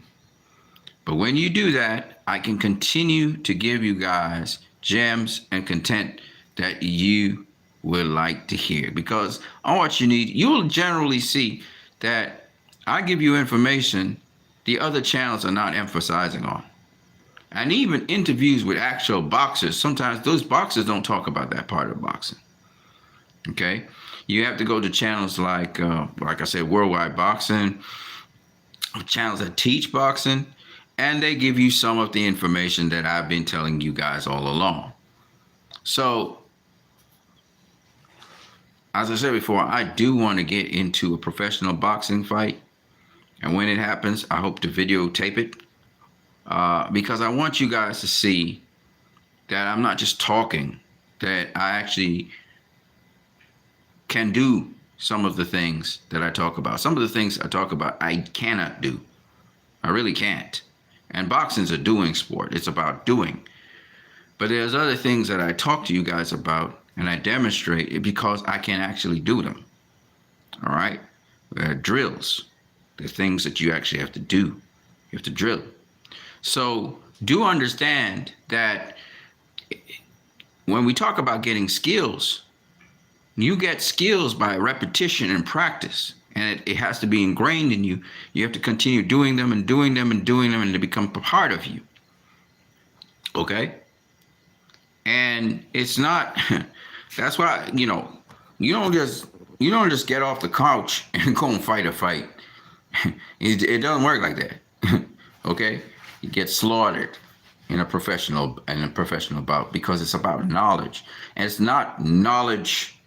But when you do that, I can continue to give you guys gems and content that you would like to hear. Because on WattUNeed, you'll generally see that I give you information the other channels are not emphasizing on. And even interviews with actual boxers, sometimes those boxers don't talk about that part of boxing. Okay? You have to go to channels like I said, Worldwide Boxing, channels that teach boxing, and they give you some of the information that I've been telling you guys all along. So, as I said before, I do want to get into a professional boxing fight. And when it happens, I hope to videotape it. Because I want you guys to see that I'm not just talking, that I actually can do some of the things that I talk about. Some of the things I talk about, I cannot do. I really can't. And boxing's a doing sport. It's about doing. But there's other things that I talk to you guys about and I demonstrate it because I can actually do them. All right? Drills. The things that you actually have to do. You have to drill. So do understand that when we talk about getting skills, you get skills by repetition and practice. And it has to be ingrained in you. You have to continue doing them and doing them and doing them, and they become a part of you. Okay? And it's not, that's why, you don't just get off the couch and go and fight a fight. It doesn't work like that. Okay? You get slaughtered in a professional bout because it's about knowledge. And it's not knowledge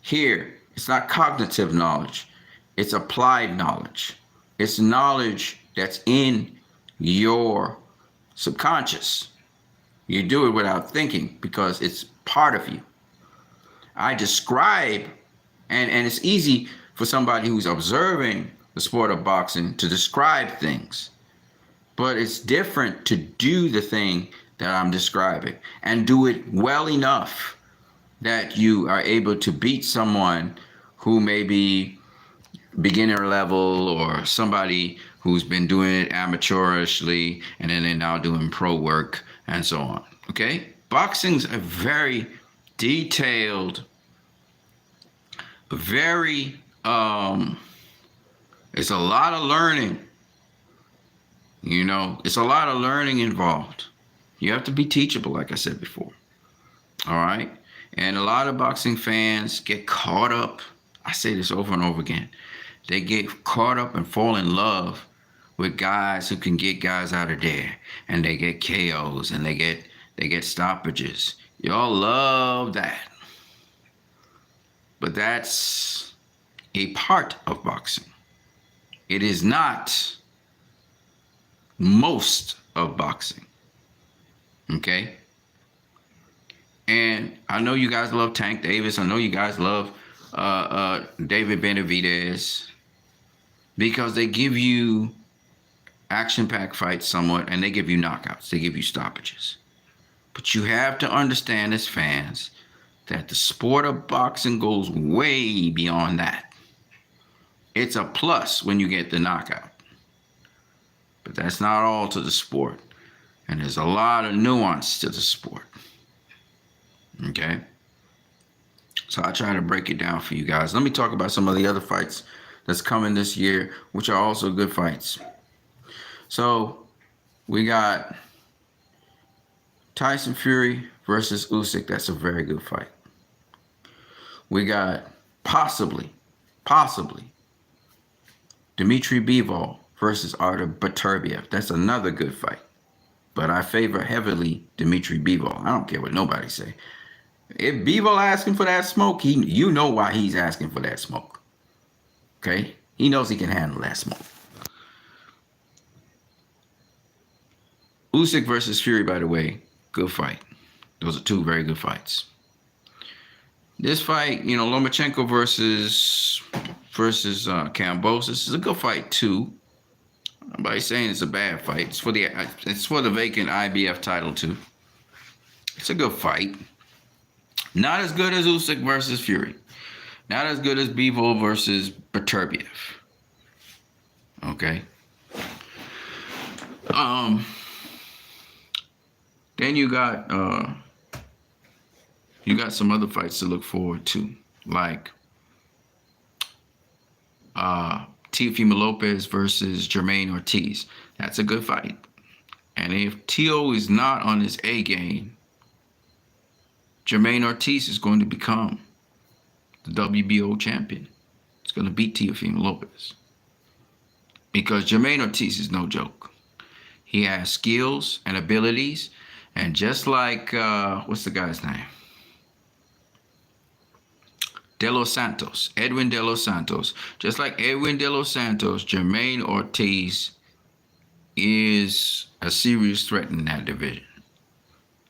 here. It's not cognitive knowledge. It's applied knowledge. It's knowledge that's in your subconscious. You do it without thinking because it's part of you. I describe, and it's easy for somebody who's observing the sport of boxing to describe things. But it's different to do the thing that I'm describing and do it well enough that you are able to beat someone who may be beginner level or somebody who's been doing it amateurishly and then they're now doing pro work and so on. Okay? Boxing's a very detailed, very, it's a lot of learning. It's a lot of learning involved. You have to be teachable, like I said before. All right? And a lot of boxing fans get caught up. I say this over and over again. They get caught up and fall in love with guys who can get guys out of there, and they get KOs and they get stoppages. Y'all love that. But that's a part of boxing. It is not most of boxing. Okay? And I know you guys love Tank Davis. I know you guys love David Benavidez, because they give you action-packed fights somewhat, and they give you knockouts. They give you stoppages. But you have to understand as fans that the sport of boxing goes way beyond that. It's a plus when you get the knockout. But that's not all to the sport. And there's a lot of nuance to the sport. Okay? So I try to break it down for you guys. Let me talk about some of the other fights that's coming this year, which are also good fights. So we got Tyson Fury versus Usyk. That's a very good fight. We got possibly Dmitry Bivol versus Artur Beterbiev. That's another good fight. But I favor heavily Dmitry Bivol. I don't care what nobody say. If Bivol asking for that smoke, you know why he's asking for that smoke. Okay? He knows he can handle that smoke. Usyk versus Fury, by the way, good fight. Those are two very good fights. This fight, Lomachenko versus Kambosos is a good fight too. Nobody's saying it's a bad fight. It's for the vacant IBF title too. It's a good fight. Not as good as Usyk versus Fury. Not as good as Bivol versus Beterbiev. Okay. Then you got some other fights to look forward to, like Teofimo Lopez versus Jermaine Ortiz. That's a good fight. And if Teo is not on his A game, Jermaine Ortiz is going to become the WBO champion. He's going to beat Teofimo Lopez. Because Jermaine Ortiz is no joke. He has skills and abilities. And just like, what's the guy's name? De Los Santos, Edwin De Los Santos. Just like Edwin De Los Santos, Jermaine Ortiz is a serious threat in that division,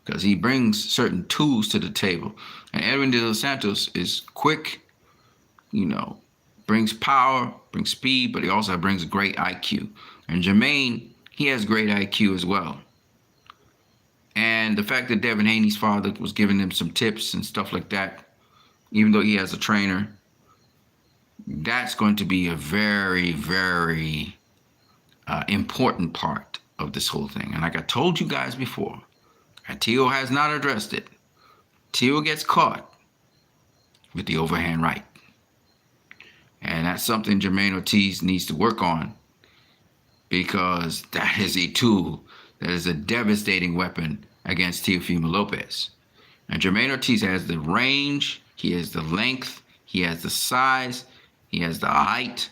because he brings certain tools to the table. And Edwin De Los Santos is quick, brings power, brings speed, but he also brings great IQ. And Jermaine, he has great IQ as well. And the fact that Devin Haney's father was giving him some tips and stuff like that, even though he has a trainer, that's going to be a very, very important part of this whole thing. And like I told you guys before, Teo has not addressed it. Teo gets caught with the overhand right. And that's something Jermaine Ortiz needs to work on, because that is a tool that is a devastating weapon against Teofimo Lopez. And Jermaine Ortiz has the range, he has the length, he has the size, he has the height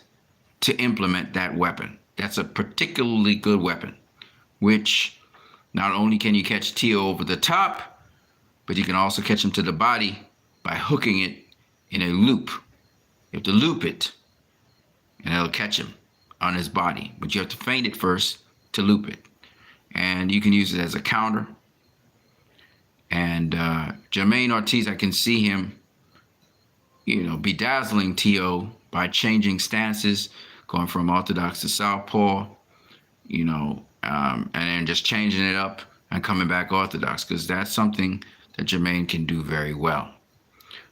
to implement that weapon. That's a particularly good weapon, which not only can you catch Teo over the top, but you can also catch him to the body by hooking it in a loop. You have to loop it, and it'll catch him on his body. But you have to feint it first to loop it. And you can use it as a counter. And Jermaine Ortiz, I can see him, bedazzling Teo by changing stances, going from orthodox to southpaw, and then just changing it up and coming back orthodox, because that's something that Jermaine can do very well.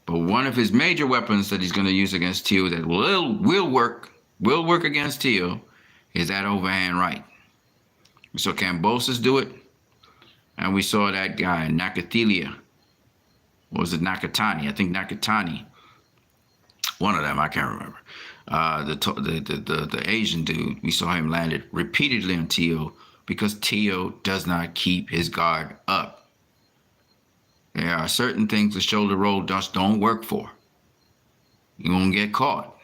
But one of his major weapons that he's going to use against Teo that will work against Teo is that overhand right. We saw Kambosos do it, and we saw that guy Nakathila. Or was it Nakatani? I think Nakatani. One of them, I can't remember. The Asian dude, we saw him landed repeatedly on Teo, because Teo does not keep his guard up. There are certain things the shoulder roll just don't work for. You won't get caught.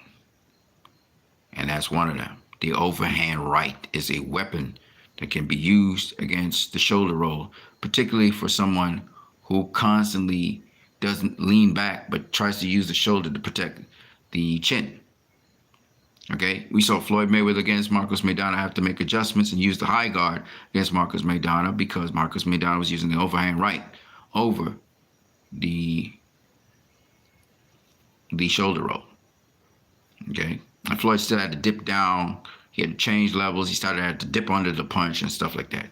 And that's one of them. The overhand right is a weapon that can be used against the shoulder roll, particularly for someone who constantly doesn't lean back but tries to use the shoulder to protect the chin. Okay, we saw Floyd Mayweather against Marcos Maidana have to make adjustments and use the high guard against Marcos Maidana because Marcos Maidana was using the overhand right over the shoulder roll. Okay, and Floyd still had to dip down. He had to change levels. He had to dip under the punch and stuff like that.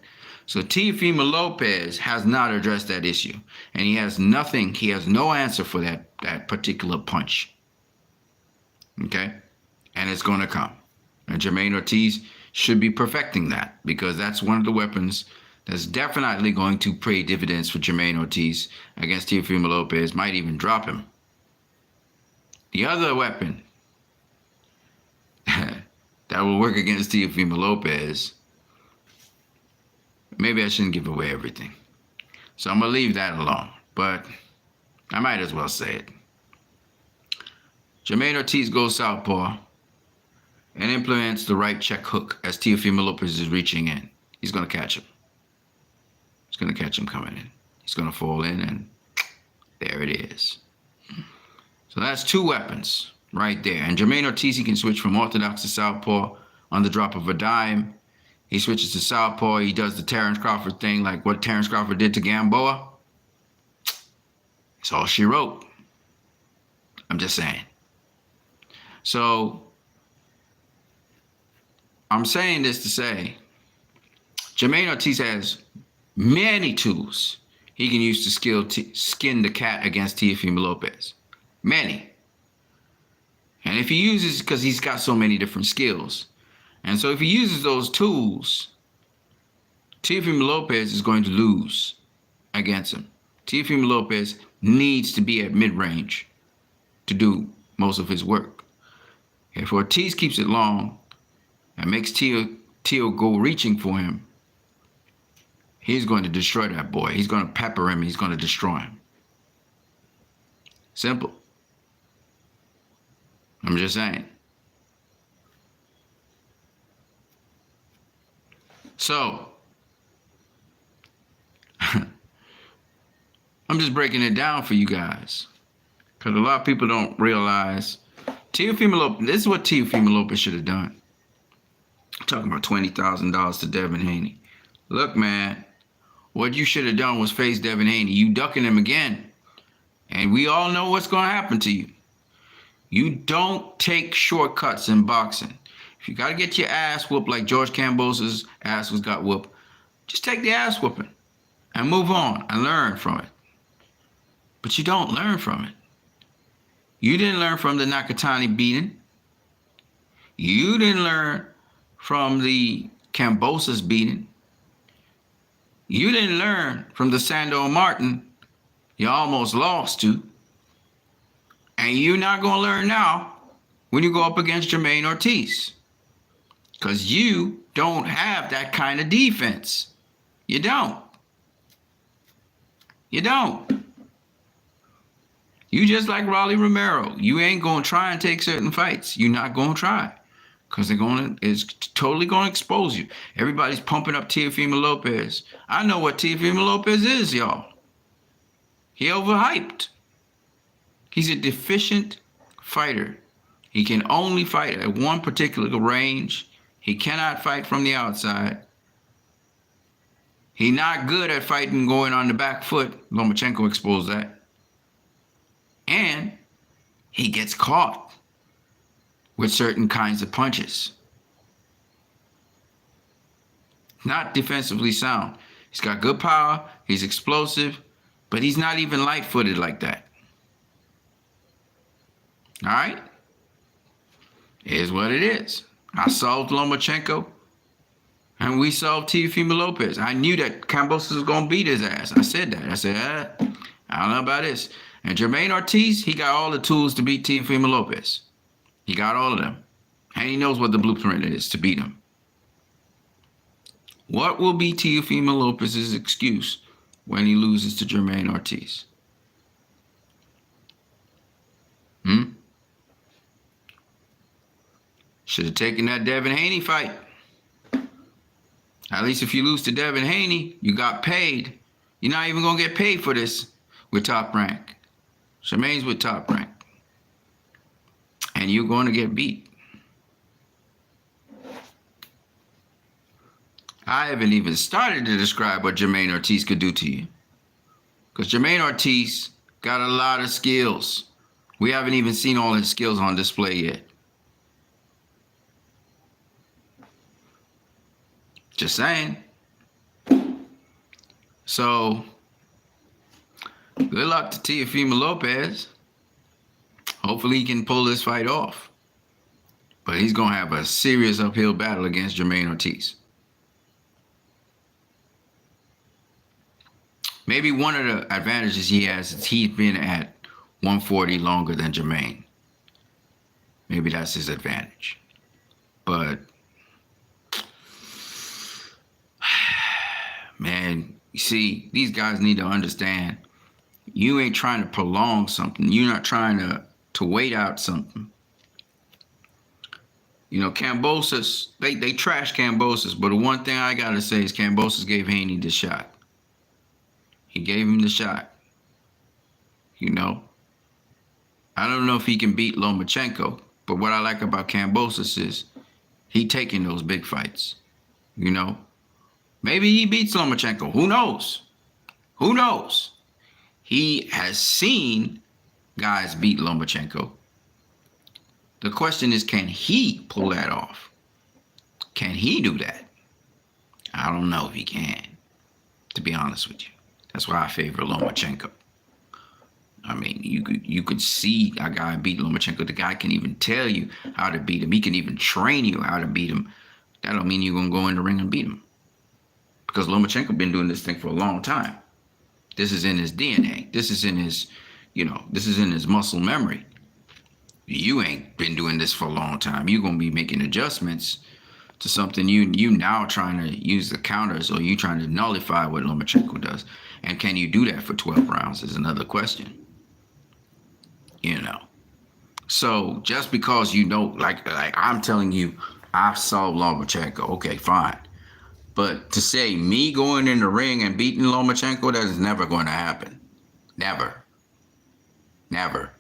So Teofimo Lopez has not addressed that issue, and he has nothing. He has no answer for that particular punch. Okay, and it's going to come. And Jermaine Ortiz should be perfecting that because that's one of the weapons that's definitely going to pay dividends for Jermaine Ortiz against Teofimo Lopez. Might even drop him. The other weapon that will work against Teofimo Lopez, maybe I shouldn't give away everything. So I'm going to leave that alone, but I might as well say it. Jermaine Ortiz goes southpaw and implements the right check hook as Teofimo Lopez is reaching in. He's going to catch him. He's going to catch him coming in. He's going to fall in, and there it is. So that's two weapons right there. And Jermaine Ortiz, he can switch from orthodox to southpaw on the drop of a dime. He switches to southpaw. He does the Terrence Crawford thing, like what Terrence Crawford did to Gamboa. It's all she wrote. I'm just saying. So I'm saying this to say Jermaine Ortiz has many tools he can use to skin the cat against Teofimo Lopez. Many. And if he uses, because he's got so many different skills, and so if he uses those tools, Teofimo Lopez is going to lose against him. Teofimo Lopez needs to be at mid-range to do most of his work. If Ortiz keeps it long and makes Teo go reaching for him, he's going to destroy that boy. He's going to pepper him. He's going to destroy him. Simple. I'm just saying. So, I'm just breaking it down for you guys. Because a lot of people don't realize Teofimo Lopez, this is what Teofimo Lopez should have done. I'm talking about $20,000 to Devin Haney. Look, man, what you should have done was face Devin Haney. You ducking him again. And we all know what's going to happen to you. You don't take shortcuts in boxing. If you got to get your ass whooped like George Kambosos' ass got whooped, just take the ass whooping and move on and learn from it. But you don't learn from it. You didn't learn from the Nakatani beating. You didn't learn from the Kambosos beating. You didn't learn from the Sandor Martin you almost lost to. And you're not going to learn now when you go up against Jermaine Ortiz. Because you don't have that kind of defense. You don't. You don't. You just like Rolly Romero. You ain't going to try and take certain fights. You're not going to try. Because it's totally going to expose you. Everybody's pumping up Teofimo Lopez. I know what Teofimo Lopez is, y'all. He overhyped. He's a deficient fighter. He can only fight at one particular range. He cannot fight from the outside. He's not good at fighting going on the back foot. Lomachenko exposed that. And he gets caught with certain kinds of punches. Not defensively sound. He's got good power. He's explosive. But he's not even light-footed like that. All right? It is what it is. I solved Lomachenko, and we solved Teofimo Lopez. I knew that Kambosos was going to beat his ass. I said that. I said, I don't know about this. And Jermaine Ortiz, he got all the tools to beat Teofimo Lopez. He got all of them. And he knows what the blueprint is to beat him. What will be Teofimo Lopez's excuse when he loses to Jermaine Ortiz? Should have taken that Devin Haney fight. At least if you lose to Devin Haney, you got paid. You're not even going to get paid for this with Top Rank. Jermaine's with Top Rank. And you're going to get beat. I haven't even started to describe what Jermaine Ortiz could do to you. Because Jermaine Ortiz got a lot of skills. We haven't even seen all his skills on display yet. Just saying. So, good luck to Teofimo Lopez. Hopefully he can pull this fight off. But he's going to have a serious uphill battle against Jermaine Ortiz. Maybe one of the advantages he has is he's been at 140 longer than Jermaine. Maybe that's his advantage. But, man, you see, these guys need to understand you ain't trying to prolong something. You're not trying to wait out something. You know, Kambosos, they trash Kambosos, but the one thing I got to say is Kambosos gave Haney the shot. He gave him the shot. You know, I don't know if he can beat Lomachenko, but what I like about Kambosos is he taking those big fights. You know, maybe he beats Lomachenko. Who knows? Who knows? He has seen guys beat Lomachenko. The question is, can he pull that off? Can he do that? I don't know if he can, to be honest with you. That's why I favor Lomachenko. I mean, you could see a guy beat Lomachenko. The guy can even tell you how to beat him. He can even train you how to beat him. That don't mean you're going to go in the ring and beat him. Because Lomachenko been doing this thing for a long time. This is in his DNA. This is in his, this is in his muscle memory. You ain't been doing this for a long time. You're going to be making adjustments to something you now trying to use the counters, or you trying to nullify what Lomachenko does. And can you do that for 12 rounds is another question. So just because like I'm telling you, I saw Lomachenko, okay, fine. But to say me going in the ring and beating Lomachenko, that is never going to happen. Never. Never.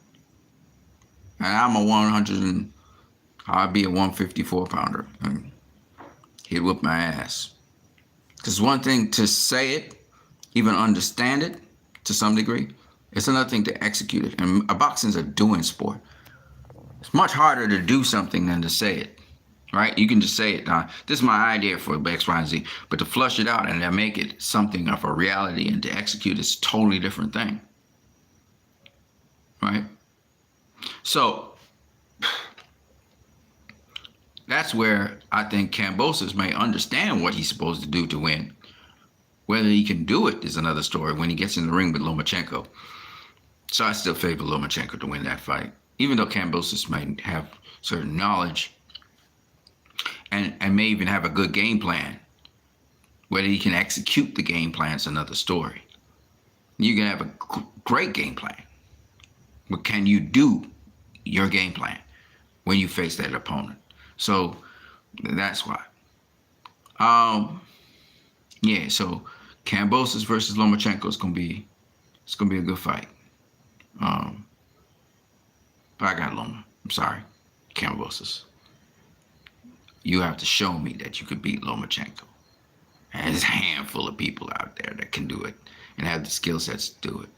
And I'm I'll be a 154 pounder. And he'd whoop my ass. Because one thing to say it, even understand it to some degree, it's another thing to execute it. And boxing's a doing sport. It's much harder to do something than to say it, right? You can just say it. This is my idea for X, Y, and Z. But to flush it out and to make it something of a reality and to execute is a totally different thing, right? So that's where I think Kambosos may understand what he's supposed to do to win. Whether he can do it is another story when he gets in the ring with Lomachenko. So I still favor Lomachenko to win that fight, even though Kambosos might have certain knowledge and may even have a good game plan. Whether he can execute the game plan is another story. You can have a great game plan, but can you do your game plan when you face that opponent? So that's why. Yeah, so Kambosos versus Lomachenko is gonna be a good fight. But I got Loma. I'm sorry, Kambosos. You have to show me that you could beat Lomachenko. And there's a handful of people out there that can do it and have the skill sets to do it.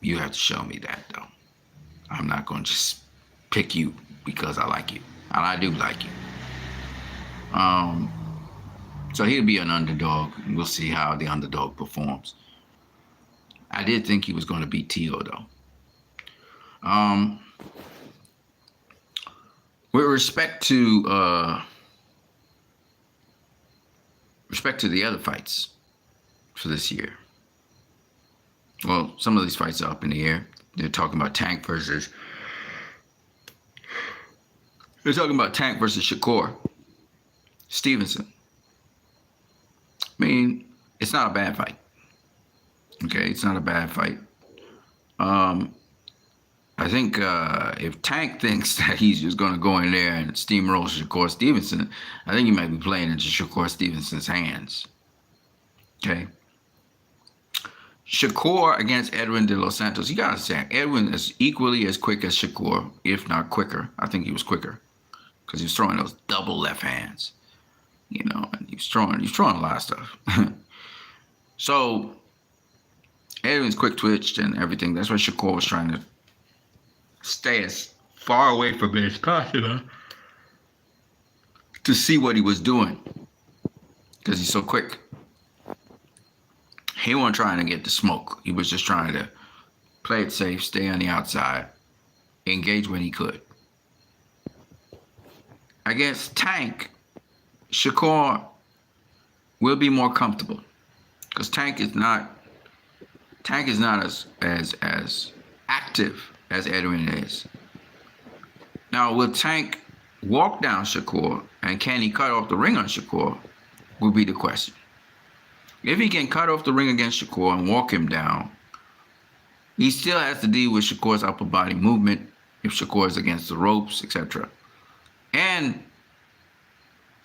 You have to show me that, though. I'm not gonna just pick you because I like you. And I do like you. So he'll be an underdog, and we'll see how the underdog performs. I did think he was going to beat Tio, though. With respect to the other fights for this year, well, some of these fights are up in the air. They're talking about Tank versus Shakur Stevenson. I mean, it's not a bad fight. Okay, it's not a bad fight. I think if Tank thinks that he's just going to go in there and steamroll Shakur Stevenson, I think he might be playing into Shakur Stevenson's hands. Okay. Shakur against Edwin de Los Santos. You got to understand, Edwin is equally as quick as Shakur, if not quicker. I think he was quicker because he was throwing those double left hands. You know, and he was throwing a lot of stuff. So Edwin's quick twitched and everything. That's why Shakur was trying to stay as far away from it as possible to see what he was doing because he's so quick. He wasn't trying to get the smoke. He was just trying to play it safe, stay on the outside, engage when he could. Against Tank, Shakur will be more comfortable because Tank is not as active as Edwin is. Now, will Tank walk down Shakur, and can he cut off the ring on Shakur, will be the question. If he can cut off the ring against Shakur and walk him down, he still has to deal with Shakur's upper body movement if Shakur is against the ropes, etc. And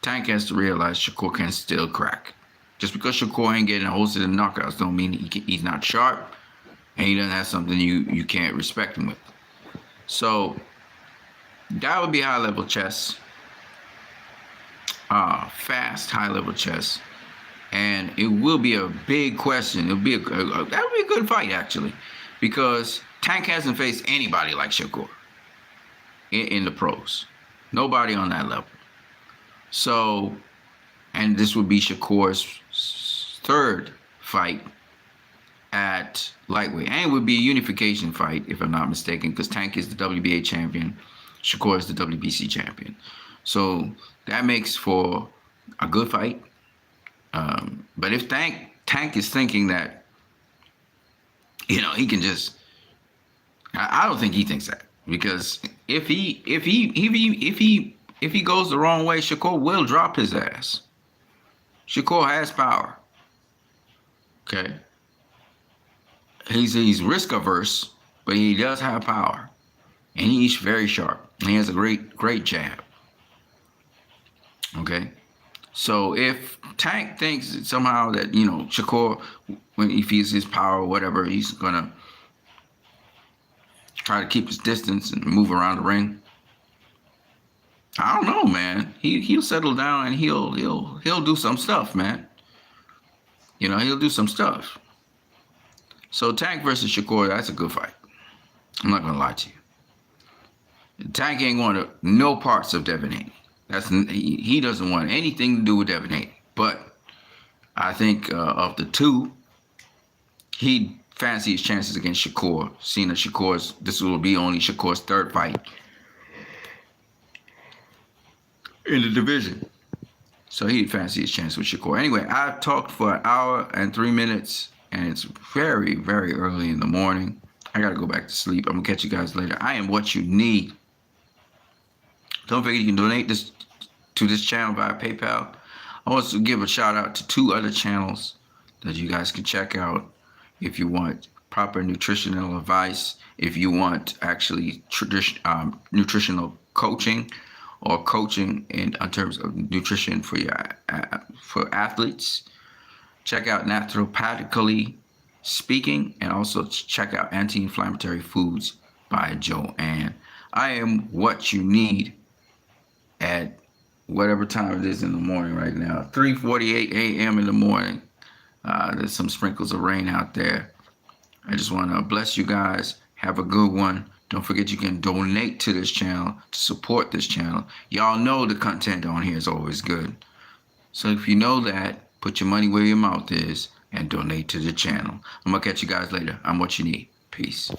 Tank has to realize Shakur can still crack. Just because Shakur ain't getting a host of the knockouts don't mean he's not sharp and he doesn't have something you can't respect him with. So that would be high-level chess. Fast, high-level chess. And it will be a big question. That would be a good fight, actually, because Tank hasn't faced anybody like Shakur in the pros. Nobody on that level. So, and this would be Shakur's third fight at lightweight. And it would be a unification fight, if I'm not mistaken, because Tank is the WBA champion. Shakur is the WBC champion. So that makes for a good fight. But if Tank is thinking that, you know, he can just, I don't think he thinks that, because if he goes the wrong way, Shakur will drop his ass. Shakur has power. Okay. He's risk averse, but he does have power, and he's very sharp. He has a great jab. Okay. So if Tank thinks somehow that, you know, Shakur, when he feels his power or whatever, he's gonna try to keep his distance and move around the ring, I don't know, man. He'll settle down and he'll do some stuff, man. You know, he'll do some stuff. So Tank versus Shakur, that's a good fight. I'm not gonna lie to you. Tank ain't going to no parts of Devin Haney. He doesn't want anything to do with Devin Haney. But I think of the two, he'd fancy his chances against Shakur, seeing that this will be only Shakur's third fight in the division. So he'd fancy his chance with Shakur. Anyway, I've talked for an hour and 3 minutes, and it's very, very early in the morning. I got to go back to sleep. I'm going to catch you guys later. I am what you need. Don't forget you can donate to this channel via PayPal. I want to give a shout out to 2 other channels that you guys can check out if you want proper nutritional advice, if you want actually nutritional coaching or coaching in terms of nutrition for athletes. Check out Naturopathically Speaking, and also check out Anti-Inflammatory Foods by Joanne. I am what you need at whatever time it is in the morning right now, 3:48 a.m. in the morning. There's some sprinkles of rain out there. I just want to bless you guys. Have a good one. Don't forget you can donate to this channel to support this channel. Y'all know the content on here is always good. So if you know that, put your money where your mouth is and donate to the channel. I'm going to catch you guys later. I'm what you need. Peace.